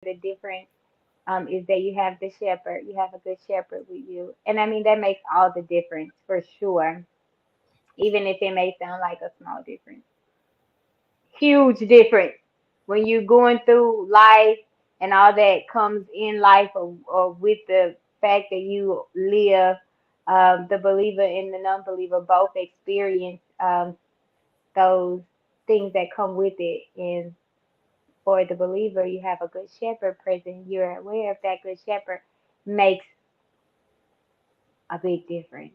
the difference is that you have the shepherd, you have a good shepherd with you. And I mean, that makes all the difference for sure, even if it may sound like a small difference. Huge difference when you're going through life and all that comes in life, or with the fact that you live, the believer and the non-believer both experience those things that come with it. And for the believer, you have a good shepherd present. You're aware of that good shepherd makes a big difference.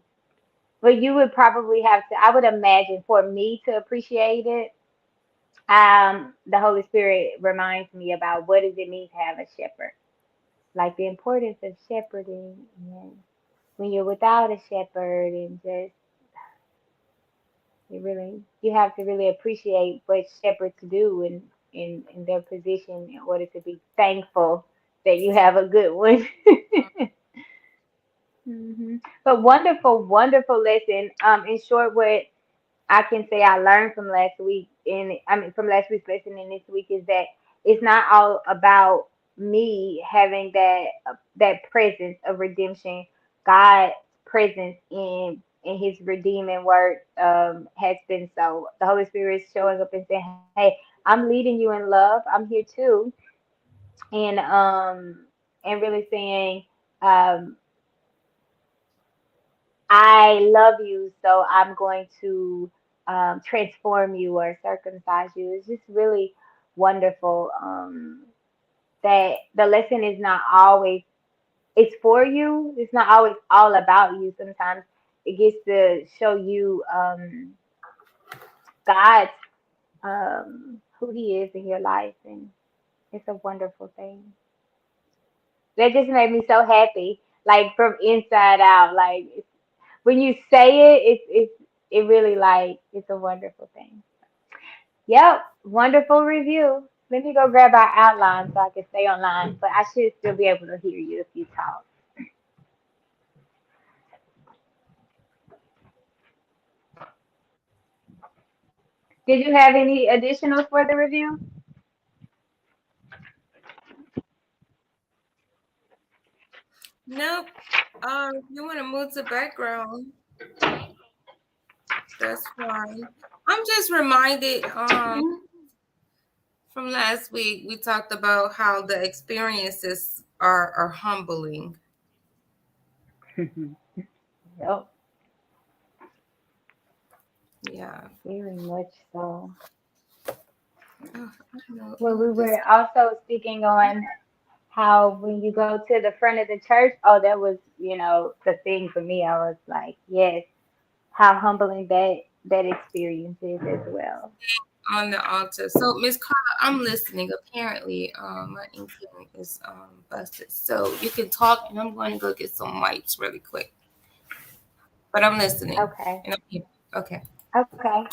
But you would probably have to, I would imagine, for me to appreciate it, the Holy Spirit reminds me about what does it mean to have a shepherd, like the importance of shepherding, and when you're without a shepherd, and just you have to really appreciate what shepherds do in their position in order to be thankful that you have a good one. But wonderful, wonderful lesson. In short, what I can say I learned from last week, and I mean from last week's lesson and this week, is that it's not all about me having that presence of redemption. God's presence in His redeeming work has been so. The Holy Spirit is showing up and saying, "Hey, I'm leading you in love. I'm here too," and really saying, um, I love you, so I'm going to transform you or circumcise you. It's just really wonderful that the lesson is not always, it's for you. It's not always all about you. Sometimes it gets to show you God, who He is in your life, and it's a wonderful thing. That just made me so happy, like from inside out. Like when you say it, it really, like, it's a wonderful thing. Yep, wonderful review. Let me go grab our outline so I can stay online, but I should still be able to hear you if you talk. Did you have any additionals for the review? Nope. If you want to move to background, that's fine. I'm just reminded from last week we talked about how the experiences are humbling. Yep, Yeah. very much so. Oh, I don't know. Well, we This. were also speaking on how when you go to the front of the church, oh, that was, the thing for me. I was like, yes, how humbling that experience is as well. On the altar. So, Miss Carla, I'm listening. Apparently, my internet is busted. So you can talk, and I'm going to go get some wipes really quick. But I'm listening. Okay. And I'm here. Okay. Okay.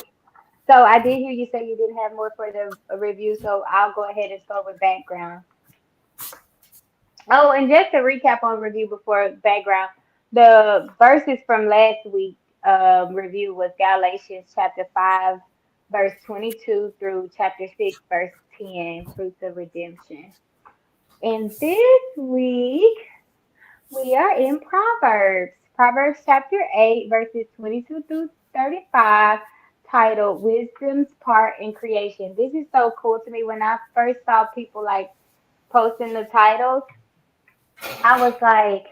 So I did hear you say you didn't have more for the review, so I'll go ahead and start with background. Oh, and just to recap on review before background, the verses from last week review was Galatians chapter 5, verse 22 through chapter 6, verse 10, fruits of redemption. And this week we are in Proverbs. Proverbs chapter 8, verses 22 through 35, titled Wisdom's Part in Creation. This is so cool to me. When I first saw people like posting the titles, I was like,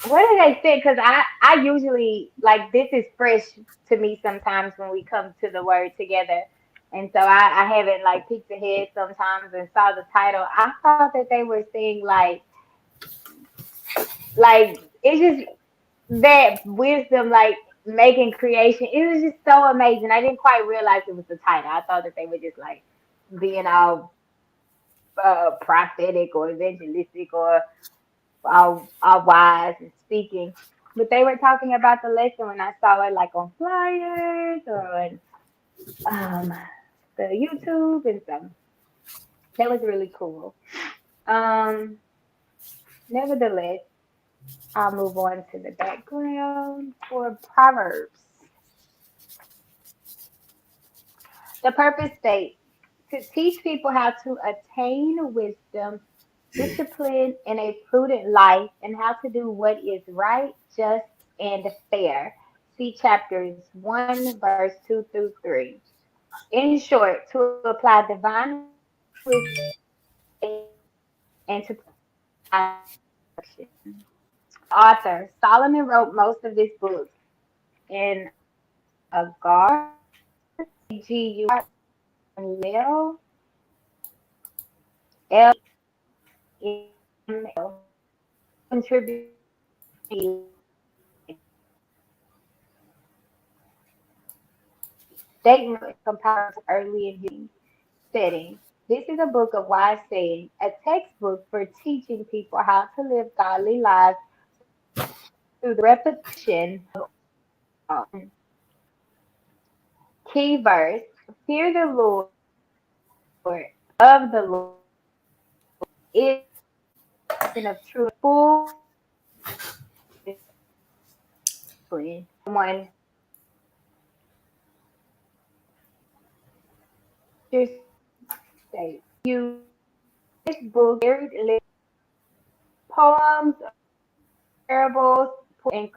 what did they say? Because I usually, like, this is fresh to me sometimes when we come to the word together. And so I haven't like peeked ahead sometimes and saw the title. I thought that they were saying like it's just that wisdom, like making creation. It was just so amazing. I didn't quite realize it was the title. I thought that they were just like being all prophetic or evangelistic or all wise and speaking. But they were talking about the lesson when I saw it like on flyers or on the YouTube and stuff. That was really cool. Um, Nevertheless, I'll move on to the background for Proverbs. The purpose states to teach people how to attain wisdom, discipline, and a prudent life, and how to do what is right, just, and fair. See chapters 1, verse 2 through 3. In short, to apply divine wisdom and to action. Author Solomon wrote most of this book in Agar, Agul, L contributed statement compiled early in his setting. This is a book of wise saying, a textbook for teaching people how to live godly lives through the repetition of key verse. Fear the Lord of the Lord is of true full discipline. One just say you this book varied poems, parables, and